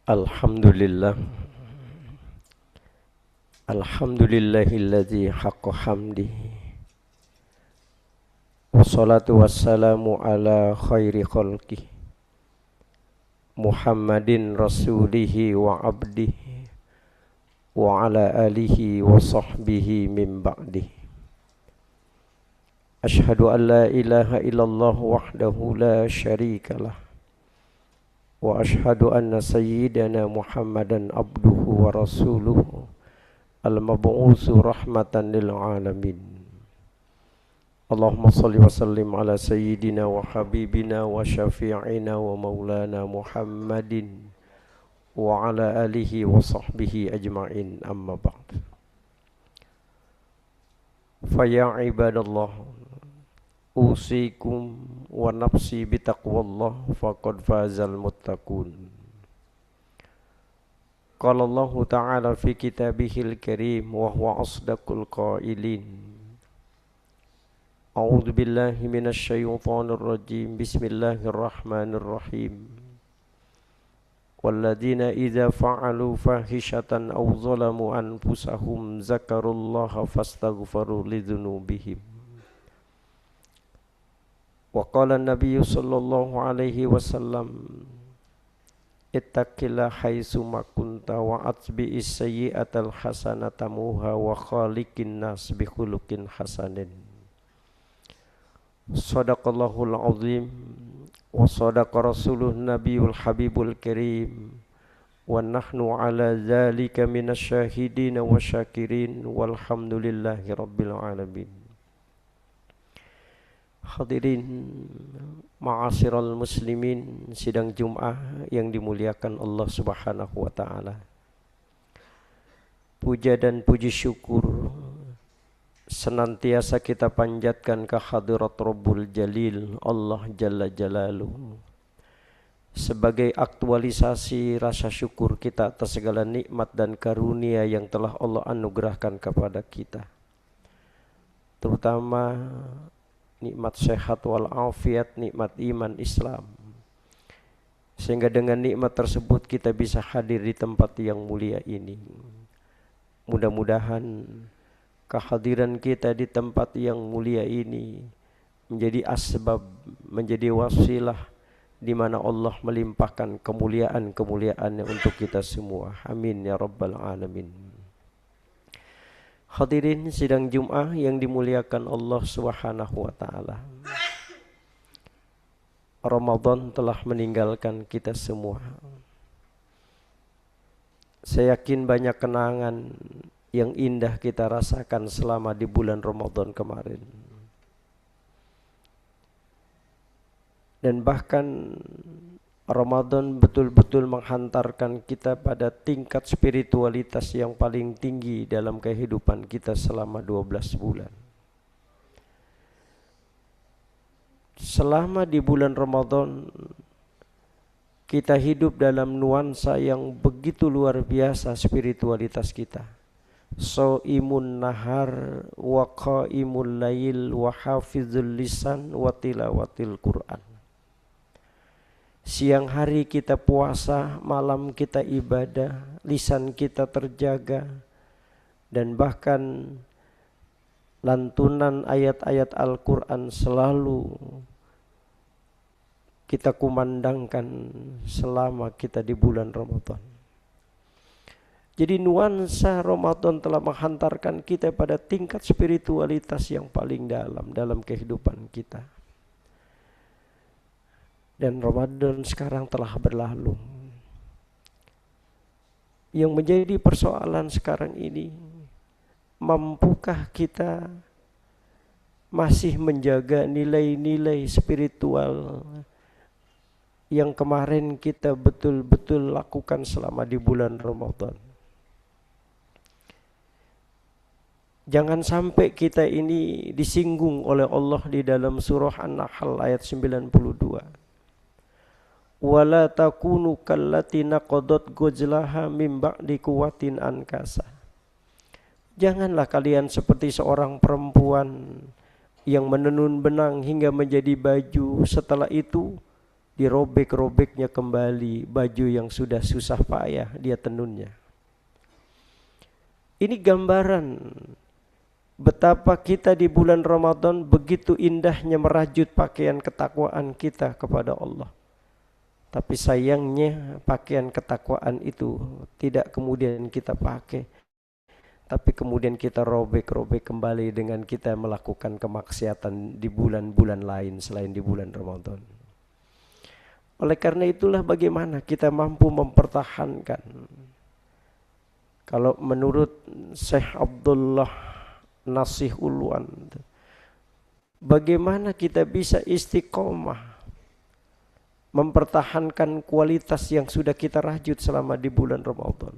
Alhamdulillah. Alhamdulillahilladzi haqqa hamdihi. Wassalatu wassalamu ala khairi khalqih Muhammadin rasulihi wa abdihi wa ala alihi wa sahbihi min ba'dihi. Ashhadu an la ilaha illallah wahdahu la syarika lah. Wa ashhadu anna sayyidana Muhammadan abduhu wa rasuluhu al-mab'utsu rahmatan lil alamin. Allahumma salli wa sallim ala sayyidina wa habibina wa syafi'ina wa maulana Muhammadin wa ala alihi wa sahbihi ajma'in, amma ba'd. Fa ya ibadallah, usikum wa nafsi bitaqwallah faqad fazal muttaqun. Qala Allah ta'ala fi kitabihil karim wa huwa asdaqul qailin. A'udzu billahi minasy syaithanir rajim. Bismillahirrahmanirrahim. Walladzina idza fa'alu fahishatan aw zalamu anfusahum zakarullaha fastaghfaru lidzunubihim. Wa qala an-nabiy sallallahu alaihi wasallam, ittaqillah haitsu ma kunta wa atbi'is sayyi'atal hasanata muha wa khaliqin nas bi khuluqin hasanin. Shadaqallahul azim wa sadaqa rasuluh nabiyul habibul karim wa nahnu ala dzalika minasyahidin wa syakirin walhamdulillahi rabbil alamin. Hadirin ma'asyiral muslimin, sidang Jum'ah yang dimuliakan Allah Subhanahu wa taala. Puja dan puji syukur senantiasa kita panjatkan ke hadirat Rabbul Jalil Allah Jalla Jalaluhu sebagai aktualisasi rasa syukur kita atas segala nikmat dan karunia yang telah Allah anugerahkan kepada kita, terutama nikmat sehat wal afiat, nikmat iman Islam, sehingga dengan nikmat tersebut kita bisa hadir di tempat yang mulia ini. Mudah-mudahan kehadiran kita di tempat yang mulia ini menjadi asbab, menjadi wasilah di mana Allah melimpahkan kemuliaan-kemuliaannya untuk kita semua. Amin ya rabbal alamin. Hadirin sidang Jum'ah yang dimuliakan Allah Subhanahu wa taala. Ramadan telah meninggalkan kita semua. Saya yakin banyak kenangan yang indah kita rasakan selama di bulan Ramadan kemarin. Dan bahkan Ramadan betul-betul menghantarkan kita pada tingkat spiritualitas yang paling tinggi dalam kehidupan kita selama 12 bulan. Selama di bulan Ramadan kita hidup dalam nuansa yang begitu luar biasa spiritualitas kita. Shaimun nahar wa qaimul lail wa hafizul lisan wa tilawatil Qur'an. Siang hari kita puasa, malam kita ibadah, lisan kita terjaga, dan bahkan lantunan ayat-ayat Al-Quran selalu kita kumandangkan selama kita di bulan Ramadan. Jadi nuansa Ramadan telah menghantarkan kita pada tingkat spiritualitas yang paling dalam kehidupan kita. Dan Ramadan sekarang telah berlalu. Yang menjadi persoalan sekarang ini, mampukah kita masih menjaga nilai-nilai spiritual yang kemarin kita betul-betul lakukan selama di bulan Ramadan? Jangan sampai kita ini disinggung oleh Allah di dalam surah An-Nahl ayat 92. Wala takunu kallati naqadat gojlaha mim ba'di quwwatin ankasa. Janganlah kalian seperti seorang perempuan yang menenun benang hingga menjadi baju, setelah itu dirobek-robeknya kembali baju yang sudah susah payah dia tenunnya. Ini gambaran betapa kita di bulan Ramadan begitu indahnya merajut pakaian ketakwaan kita kepada Allah. Tapi sayangnya pakaian ketakwaan itu tidak kemudian kita pakai, tapi kemudian kita robek-robek kembali dengan kita melakukan kemaksiatan di bulan-bulan lain selain di bulan Ramadan. Oleh karena itulah bagaimana kita mampu mempertahankan. Kalau menurut Syekh Abdullah Nasih Ulwan, bagaimana kita bisa istiqomah mempertahankan kualitas yang sudah kita rajut selama di bulan Ramadan.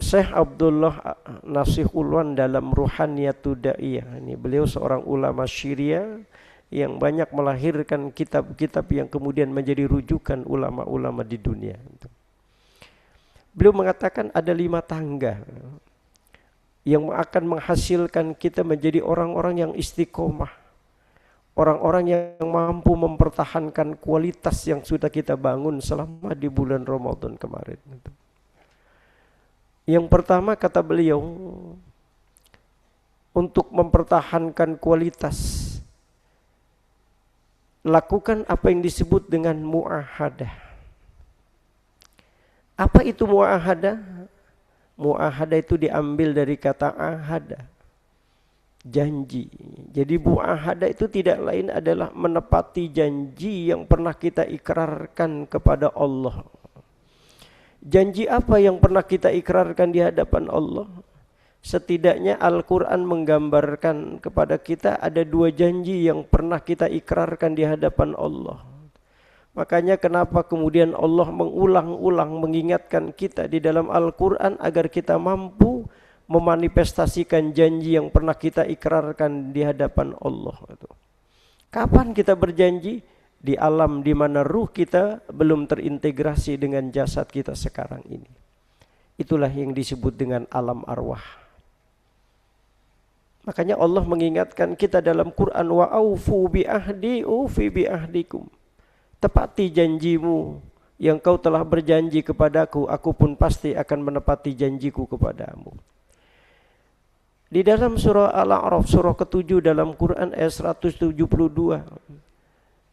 Syekh Abdullah Nasih Ulwan dalam Ruhaniyatud Da'iyah, ini beliau seorang ulama Syria yang banyak melahirkan kitab-kitab yang kemudian menjadi rujukan ulama-ulama di dunia. Beliau mengatakan ada 5 tangga yang akan menghasilkan kita menjadi orang-orang yang istiqomah, orang-orang yang mampu mempertahankan kualitas yang sudah kita bangun selama di bulan Ramadan kemarin. Yang pertama kata beliau, untuk mempertahankan kualitas, lakukan apa yang disebut dengan mu'ahadah. Apa itu mu'ahadah? Mu'ahadah itu diambil dari kata ahada, janji. Jadi mu'ahadah itu tidak lain adalah menepati janji yang pernah kita ikrarkan kepada Allah. Janji apa yang pernah kita ikrarkan di hadapan Allah? Setidaknya Al-Quran menggambarkan kepada kita ada 2 janji yang pernah kita ikrarkan di hadapan Allah. Makanya kenapa kemudian Allah mengulang-ulang mengingatkan kita di dalam Al-Quran agar kita mampu memanifestasikan janji yang pernah kita ikrarkan di hadapan Allah. Kapan kita berjanji? Di alam di mana ruh kita belum terintegrasi dengan jasad kita sekarang ini. Itulah yang disebut dengan alam arwah. Makanya Allah mengingatkan kita dalam Quran, wa aufu bi ahdi ufi bi ahdikum. Tepati janjimu yang kau telah berjanji kepadaku, aku pun pasti akan menepati janjiku kepadamu. Di dalam surah Al-A'raf, surah ke-7 dalam Quran ayat 172.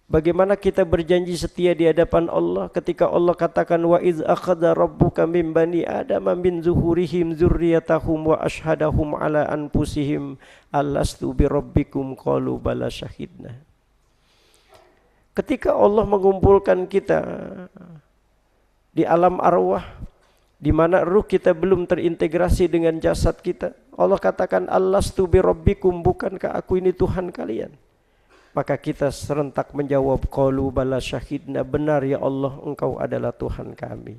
Bagaimana kita berjanji setia di hadapan Allah ketika Allah katakan, wa iz akhadha rabbuka min bani adama min zuhurihim dzurriyyatahum wa ashhadahum ala anfusihim alastu bi rabbikum qalu bala syahidna. Ketika Allah mengumpulkan kita di alam arwah, di mana ruh kita belum terintegrasi dengan jasad kita, Allah katakan, alastu bi rabbikum, bukankah aku ini Tuhan kalian? Maka kita serentak menjawab, qalu bala syahidna, benar ya Allah, engkau adalah Tuhan kami.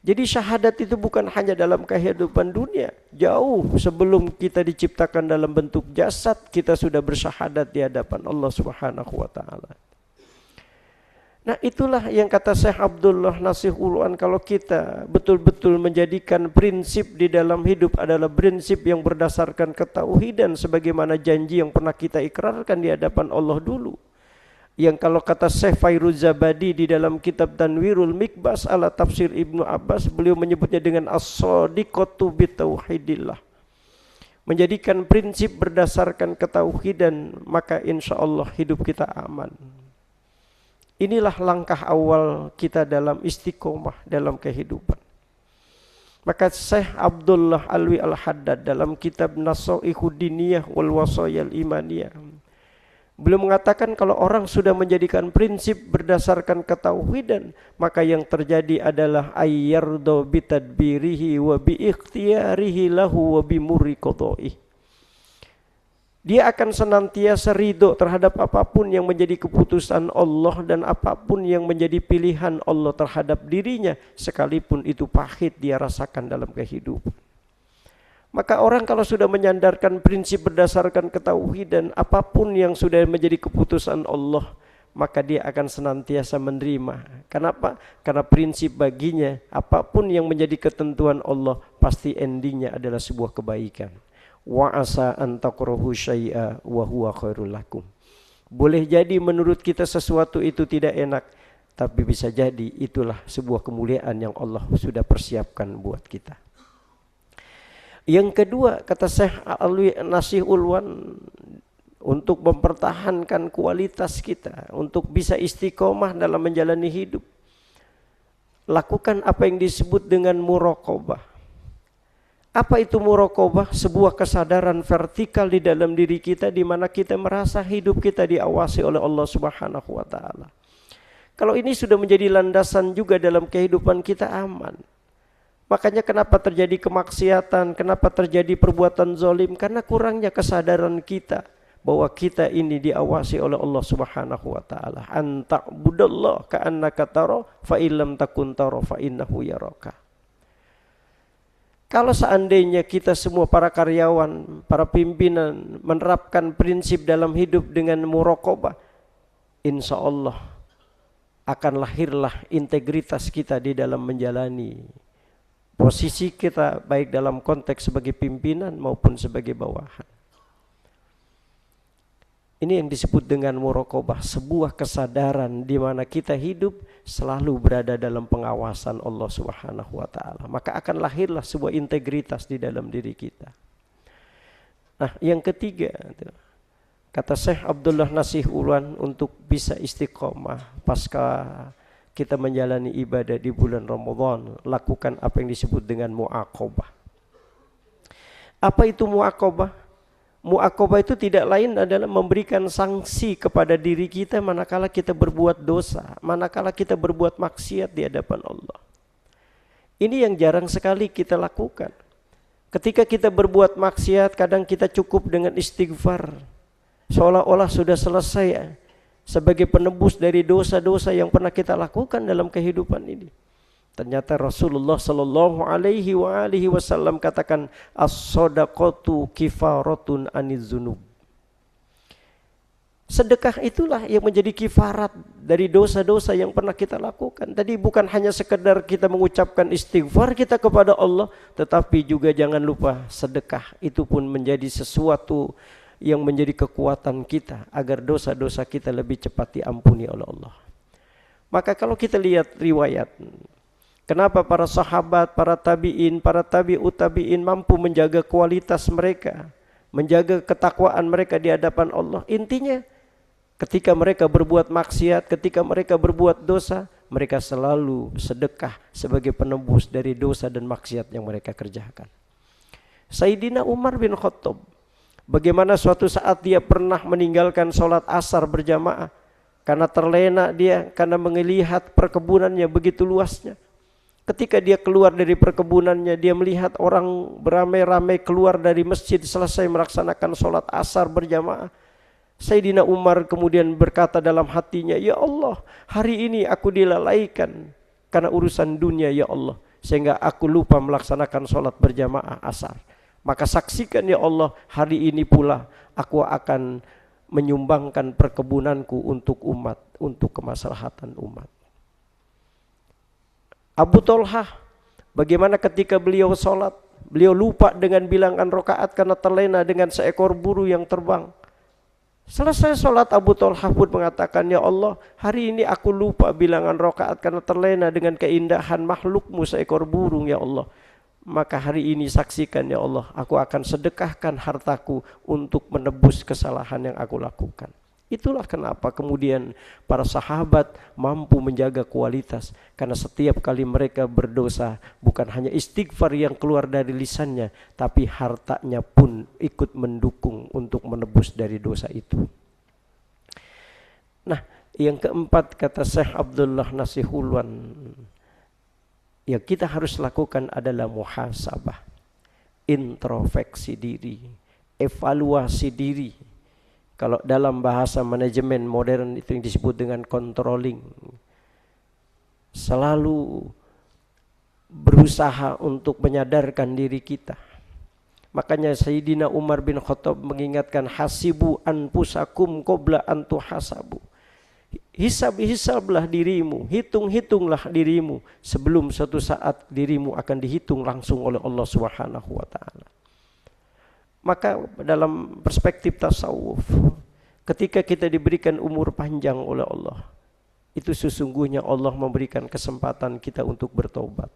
Jadi syahadat itu bukan hanya dalam kehidupan dunia. Jauh sebelum kita diciptakan dalam bentuk jasad, kita sudah bersyahadat di hadapan Allah Subhanahu wa taala. Nah, itulah yang kata Syekh Abdullah Nasih Ulwan, kalau kita betul-betul menjadikan prinsip di dalam hidup adalah prinsip yang berdasarkan ketauhidan sebagaimana janji yang pernah kita ikrarkan di hadapan Allah dulu. Yang kalau kata Syekh Fairuz Zabadi di dalam kitab Tanwirul Mikbas ala tafsir Ibnu Abbas, beliau menyebutnya dengan as-shadiqatu bitauhidillah. Menjadikan prinsip berdasarkan ketauhidan, maka insya Allah hidup kita aman. Inilah langkah awal kita dalam istiqomah dalam kehidupan. Maka Syekh Abdullah Alwi Al-Haddad dalam kitab Nasaihud Diniyah wal Wasayal Imaniyah, beliau mengatakan kalau orang sudah menjadikan prinsip berdasarkan ketauhidan, maka yang terjadi adalah ayyardo bitadbirihi wa bi ikhtiyarihi lahu wa bi murri qadaihi. Dia akan senantiasa ridho terhadap apapun yang menjadi keputusan Allah dan apapun yang menjadi pilihan Allah terhadap dirinya, sekalipun itu pahit dia rasakan dalam kehidupan. Maka orang kalau sudah menyandarkan prinsip berdasarkan ketauhidan, apapun yang sudah menjadi keputusan Allah, maka dia akan senantiasa menerima. Kenapa? Karena prinsip baginya, apapun yang menjadi ketentuan Allah, pasti endingnya adalah sebuah kebaikan. Wa asa an takrahu syai'a wa huwa khairul lakum. Boleh jadi menurut kita sesuatu itu tidak enak, tapi bisa jadi itulah sebuah kemuliaan yang Allah sudah persiapkan buat kita. Yang kedua, kata Syekh Alwi Nasih Ulwan, untuk mempertahankan kualitas kita, untuk bisa istiqomah dalam menjalani hidup, lakukan apa yang disebut dengan muraqabah. Apa itu muraqabah? Sebuah kesadaran vertikal di dalam diri kita, di mana kita merasa hidup kita diawasi oleh Allah Subhanahu wa taala. Kalau ini sudah menjadi landasan juga dalam kehidupan kita, aman. Makanya kenapa terjadi kemaksiatan, kenapa terjadi perbuatan zalim? Karena kurangnya kesadaran kita bahwa kita ini diawasi oleh Allah Subhanahu wa taala. Anta'budallah ka'annaka tara fa illam takun tara fa innahu yaraka. Kalau seandainya kita semua para karyawan, para pimpinan menerapkan prinsip dalam hidup dengan muraqabah, insya Allah akan lahirlah integritas kita di dalam menjalani posisi kita, baik dalam konteks sebagai pimpinan maupun sebagai bawahan. Ini yang disebut dengan muraqabah, sebuah kesadaran di mana kita hidup selalu berada dalam pengawasan Allah Subhanahu wa taala. Maka akan lahirlah sebuah integritas di dalam diri kita. Nah, yang ketiga, kata Syekh Abdullah Nasih Ulwan, untuk bisa istiqomah pasca kita menjalani ibadah di bulan Ramadan, lakukan apa yang disebut dengan muaqabah. Apa itu muaqabah? Muaqabah itu tidak lain adalah memberikan sanksi kepada diri kita manakala kita berbuat dosa, manakala kita berbuat maksiat di hadapan Allah. Ini yang jarang sekali kita lakukan. Ketika kita berbuat maksiat, kadang kita cukup dengan istighfar, seolah-olah sudah selesai sebagai penebus dari dosa-dosa yang pernah kita lakukan dalam kehidupan ini. Ternyata Rasulullah sallallahu alaihi wasallam katakan, as-shadaqatu kifaratun aniz-dzunub. Sedekah itulah yang menjadi kifarat dari dosa-dosa yang pernah kita lakukan. Tadi bukan hanya sekedar kita mengucapkan istighfar kita kepada Allah, tetapi juga jangan lupa sedekah itu pun menjadi sesuatu yang menjadi kekuatan kita agar dosa-dosa kita lebih cepat diampuni oleh Allah. Maka kalau kita lihat riwayat, kenapa para sahabat, para tabi'in, para tabi'ut tabi'in mampu menjaga kualitas mereka, menjaga ketakwaan mereka di hadapan Allah? Intinya ketika mereka berbuat maksiat, ketika mereka berbuat dosa, mereka selalu sedekah sebagai penebus dari dosa dan maksiat yang mereka kerjakan. Sayyidina Umar bin Khattab, bagaimana suatu saat dia pernah meninggalkan sholat asar berjamaah karena terlena dia, karena melihat perkebunannya begitu luasnya. Ketika dia keluar dari perkebunannya, dia melihat orang beramai-ramai keluar dari masjid selesai melaksanakan sholat asar berjamaah. Sayyidina Umar kemudian berkata dalam hatinya, ya Allah, hari ini aku dilalaikan karena urusan dunia ya Allah, sehingga aku lupa melaksanakan sholat berjamaah asar. Maka saksikan ya Allah, hari ini pula aku akan menyumbangkan perkebunanku untuk umat, untuk kemaslahatan umat. Abu Thalhah, bagaimana ketika beliau sholat, beliau lupa dengan bilangan rakaat karena terlena dengan seekor burung yang terbang. Selesai sholat, Abu Thalhah pun mengatakan, ya Allah, hari ini aku lupa bilangan rakaat karena terlena dengan keindahan makhlukmu seekor burung ya Allah. Maka hari ini saksikan ya Allah, aku akan sedekahkan hartaku untuk menebus kesalahan yang aku lakukan. Itulah kenapa kemudian para sahabat mampu menjaga kualitas, karena setiap kali mereka berdosa bukan hanya istighfar yang keluar dari lisannya, tapi hartanya pun ikut mendukung untuk menebus dari dosa itu. Nah, yang keempat, kata Syekh Abdullah Nasih Ulwan, yang kita harus lakukan adalah muhasabah, introspeksi diri, evaluasi diri. Kalau dalam bahasa manajemen modern itu yang disebut dengan controlling. Selalu berusaha untuk menyadarkan diri kita. Makanya Sayyidina Umar bin Khattab mengingatkan, hasibu anfusakum qabla an tuhasabu. Hisablah dirimu, hitunglah dirimu sebelum suatu saat dirimu akan dihitung langsung oleh Allah Subhanahu wa taala. Maka dalam perspektif tasawuf, Ketika kita diberikan umur panjang oleh Allah, itu sesungguhnya Allah memberikan kesempatan kita untuk bertobat.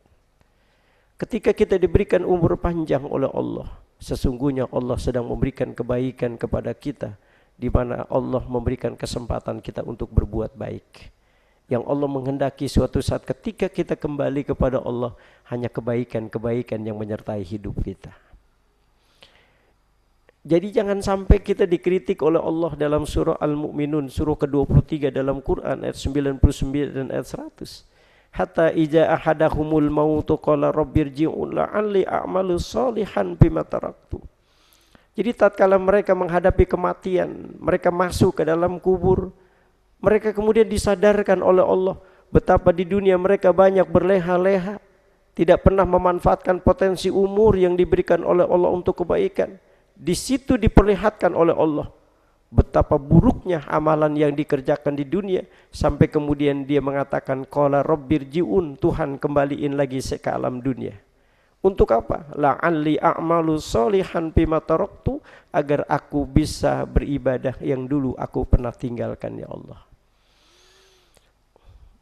Ketika kita diberikan umur panjang oleh Allah, sesungguhnya Allah sedang memberikan kebaikan kepada kita, di mana Allah memberikan kesempatan kita untuk berbuat baik. Yang Allah menghendaki suatu saat ketika kita kembali kepada Allah, hanya kebaikan-kebaikan yang menyertai hidup kita. Jadi jangan sampai kita dikritik oleh Allah dalam surah Al-Mu'minun, surah ke-23 dalam Quran ayat 99 dan ayat 100. Hatta ija ahadahumul mautu qala rabbirji'un la'alli a'malu shalihan bima taraktu. Jadi tatkala mereka menghadapi kematian, mereka masuk ke dalam kubur, mereka kemudian disadarkan oleh Allah betapa di dunia mereka banyak berleha-leha, tidak pernah memanfaatkan potensi umur yang diberikan oleh Allah untuk kebaikan. Di situ diperlihatkan oleh Allah betapa buruknya amalan yang dikerjakan di dunia, sampai kemudian dia mengatakan qala rabbirji'un, Tuhan kembaliin lagi saya ke alam dunia. Untuk apa? La'alli a'malu sholihan bima taraktu, agar aku bisa beribadah yang dulu aku pernah tinggalkan ya Allah.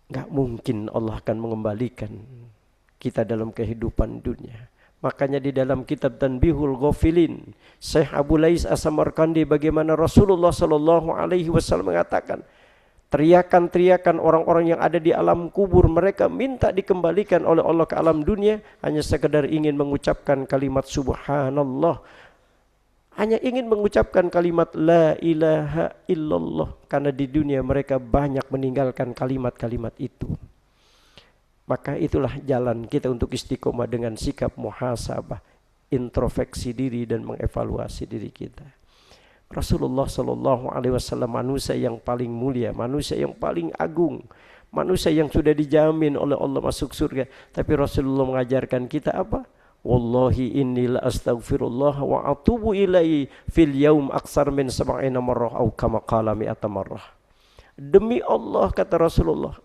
Gak mungkin Allah akan mengembalikan kita dalam kehidupan dunia. Makanya di dalam kitab Tanbihul Ghafilin, Syekh Abu Lais As-Samarkandi, bagaimana Rasulullah sallallahu alaihi wasallam mengatakan, teriakan-teriakan orang-orang yang ada di alam kubur, mereka minta dikembalikan oleh Allah ke alam dunia hanya sekedar ingin mengucapkan kalimat subhanallah, hanya ingin mengucapkan kalimat la ilaha illallah, karena di dunia mereka banyak meninggalkan kalimat-kalimat itu. Maka itulah jalan kita untuk istiqomah dengan sikap muhasabah, introspeksi diri dan mengevaluasi diri kita. Rasulullah sallallahu alaihi wasallam manusia yang paling mulia, manusia yang paling agung, manusia yang sudah dijamin oleh Allah masuk surga. Tapi Rasulullah mengajarkan kita apa? Wallahi inni la astaghfirullah wa atubu ilaihi fil yaum aksar min 70 marrah atau kama qala 100 marrah. Demi Allah, kata Rasulullah,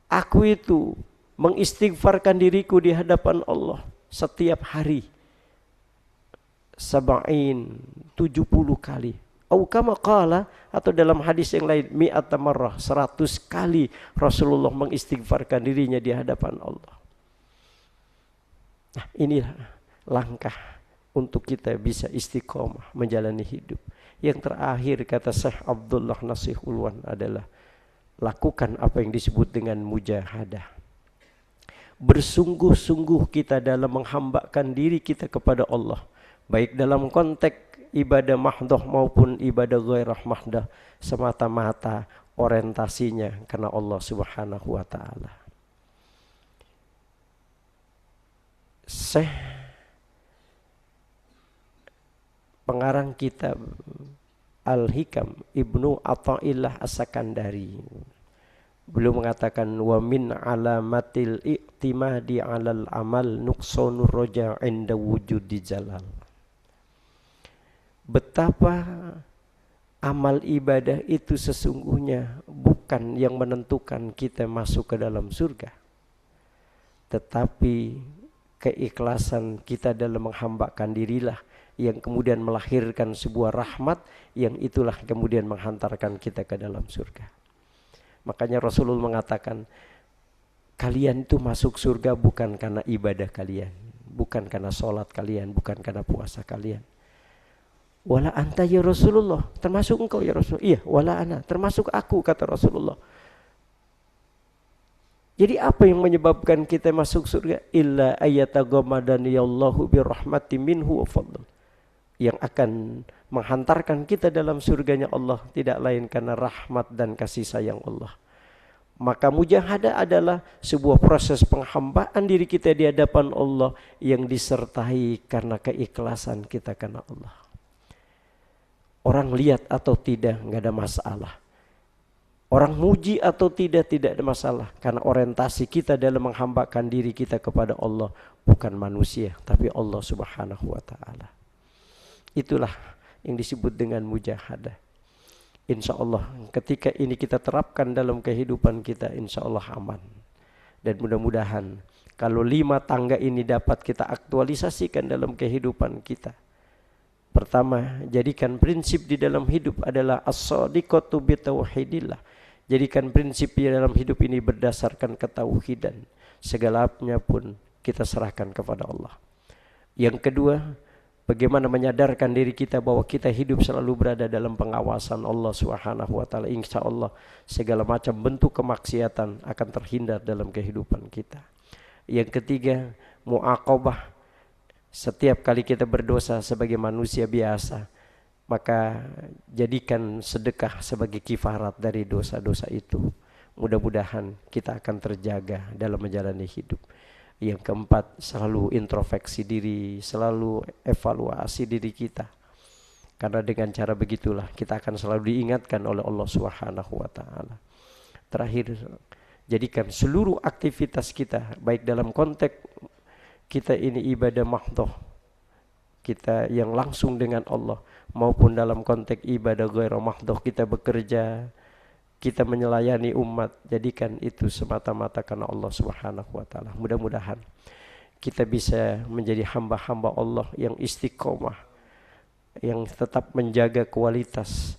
aku itu mengistighfarkan diriku di hadapan Allah setiap hari 70 kali. Au kama qala, atau dalam hadis yang lain 100 marrah, 100 kali Rasulullah mengistighfarkan dirinya di hadapan Allah. Nah, inilah langkah untuk kita bisa istiqomah menjalani hidup. Yang terakhir kata Syekh Abdullah Nasih Ulwan adalah lakukan apa yang disebut dengan mujahadah. Bersungguh-sungguh kita dalam menghambakan diri kita kepada Allah, baik dalam konteks ibadah mahdoh maupun ibadah ghairah mahdoh, semata-mata orientasinya karena Allah Subhanahu wa taala. Syekh pengarang kitab Al-Hikam Ibnu Athaillah As-Sakandari, beliau mengatakan wa min alamatil i'timadi 'alal amal nuqsanur raja 'inda wujudi jalal. Betapa amal ibadah itu sesungguhnya bukan yang menentukan kita masuk ke dalam surga, tetapi keikhlasan kita dalam menghambakan dirilah yang kemudian melahirkan sebuah rahmat, yang itulah kemudian menghantarkan kita ke dalam surga. Makanya Rasulullah mengatakan, kalian itu masuk surga bukan karena ibadah kalian, bukan karena sholat kalian, bukan karena puasa kalian. Wala anta ya Rasulullah, termasuk engkau ya Rasulullah. Iya, wala ana, termasuk aku, kata Rasulullah. Jadi apa yang menyebabkan kita masuk surga? Illa ayataghammadaniyallahu birahmati minhu wa fadl. Yang akan menghantarkan kita dalam surganya Allah tidak lain karena rahmat dan kasih sayang Allah. Maka mujahadah adalah sebuah proses penghambaan diri kita di hadapan Allah yang disertai karena keikhlasan kita karena Allah. Orang lihat atau tidak, nggak ada masalah. Orang muji atau tidak ada masalah. Karena orientasi kita dalam menghambakan diri kita kepada Allah bukan manusia, tapi Allah Subhanahu wa ta'ala. Itulah yang disebut dengan mujahadah. Insya Allah ketika ini kita terapkan dalam kehidupan kita, insya Allah aman. Dan mudah-mudahan kalau 5 tangga ini dapat kita aktualisasikan dalam kehidupan kita, Pertama, jadikan prinsip di dalam hidup adalah as-sadiqatu bitauhidillah. Jadikan prinsip di dalam hidup ini berdasarkan ketauhidan. Segalanya pun kita serahkan kepada Allah. Yang kedua, bagaimana menyadarkan diri kita bahwa kita hidup selalu berada dalam pengawasan Allah Subhanahu wa taala. Insyaallah segala macam bentuk kemaksiatan akan terhindar dalam kehidupan kita. Yang ketiga, muaqabah. Setiap kali kita berdosa sebagai manusia biasa, maka jadikan sedekah sebagai kifarat dari dosa-dosa itu. Mudah-mudahan kita akan terjaga dalam menjalani hidup. Yang keempat, selalu introspeksi diri, selalu evaluasi diri kita. Karena dengan cara begitulah kita akan selalu diingatkan oleh Allah Subhanahu wa taala. Terakhir, jadikan seluruh aktivitas kita, baik dalam konteks kita ini ibadah mahdhah, kita yang langsung dengan Allah, maupun dalam konteks ibadah ghairu mahdhah, kita bekerja, kita menylayani umat, jadikan itu semata-mata karena Allah Subhanahu wa taala. Mudah-mudahan kita bisa menjadi hamba-hamba Allah yang istiqomah, yang tetap menjaga kualitas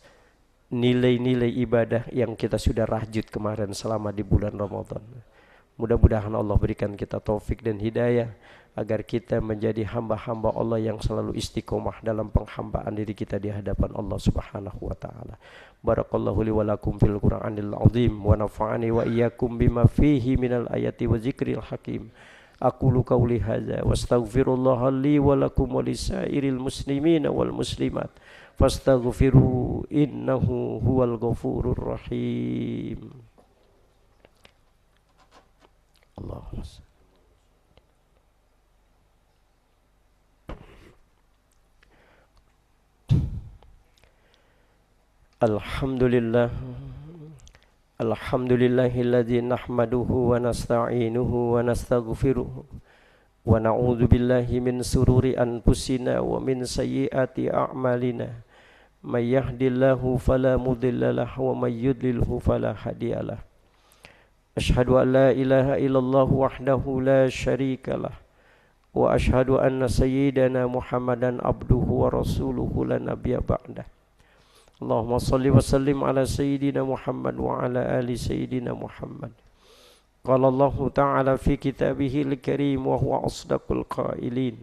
nilai-nilai ibadah yang kita sudah rajut kemarin selama di bulan Ramadan. Mudah-mudahan Allah berikan kita taufik dan hidayah agar kita menjadi hamba-hamba Allah yang selalu istiqomah dalam penghambaan diri kita di hadapan Allah Subhanahu wa taala. Barakallahu li wa lakum fil Qur'anil azim wa nafa'ani wa iyyakum bima fihi minal ayati wa dzikril hakim. Aqulu qawli hadza wastaghfirullaha li wa lakum wa lisairil muslimina wal muslimat fastaghfiru innahu huwal ghafurur rahim. Allahumma Alhamdulillah. Alhamdulillahilladzi nahmaduhu wa nasta'inuhu wa nastaghfiruh wa na'udzu billahi min sururi anfusina wa min sayyiati a'malina. May yahdihillahu fala mudilla lahu wa may yudlilhu fala hadiyalah. Asyhadu an la ilaha illallah wahdahu la syarikalah wa asyhadu anna sayyidana Muhammadan abduhu wa rasuluhu la nabiyya ba'dah. Allahumma salli wa sallim ala sayyidina Muhammad wa ala ali sayyidina Muhammad. Qala Allah ta'ala fi kitabihil karim wa huwa asdaqul qailin.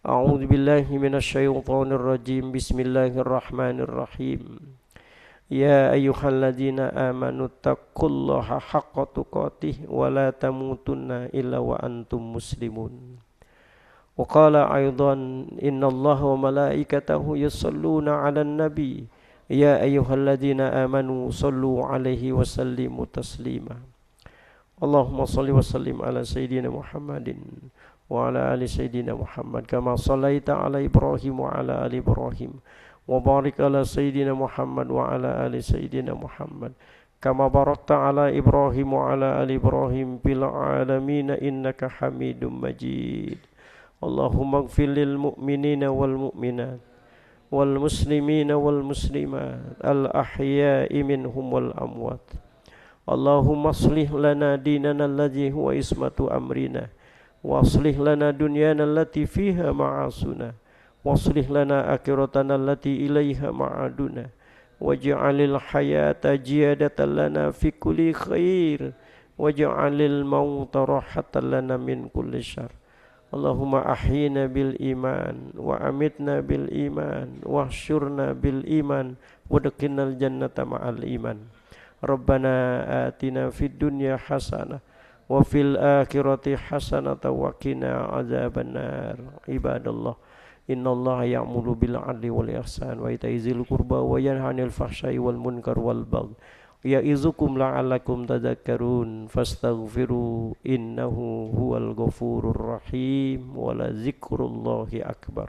A'udzu billahi minasy syaithanir rajim. Bismillahirrahmanirrahim. Ya ayyuhalladzina amanu taqullaha haqqa tuqatih wa la tamutunna illa wa antum muslimun. Wa qala aidan innallaha wa malaikatahu yusholluna 'alan nabi. Ya ayyuhalladzina amanu sallu alaihi wa sallimu taslima. Allahumma salli wa sallim ala sayyidina Muhammadin wa ala ali sayyidina Muhammad kama sallaita ala Ibrahim wa ala ali Ibrahim wa barik ala sayyidina Muhammad wa ala ali sayyidina Muhammad kama barakta ala Ibrahim wa ala ali Ibrahim fil alamin innaka Hamidum Majid. Allahumma ighfir lil mu'minina wal mu'minat wal muslimina wal muslimat al ahya'i minhum wal amwat. Allahumma aslih lana dinana alladhi huwa ismatu amrina wa aslih lana dunyana allati fiha ma'asuna wa aslih lana akhiratana allati ilaiha ma'aduna waj'alil hayata ziyadatan lana fi kulli khair waj'alil mauta rahatan lana min kulli syarr. Allahumma ahyina bil iman wa amitna bil iman wa hsyurna bil iman wa adkhilnal jannata ma'al iman. Rabbana atina fid dunya hasanah wa fil akhirati hasanah wa qina adzabannar. Ibadallah, innallaha ya'muru bil 'adli wal ihsan wa ita'i dzil qurba wa yanha 'anil fahsya'i wal munkar wal baghi ya'izukum la'allakum tadhakkarun fastaghfiru innahu huwal ghafurur rahim wa la dzikrullahi akbar.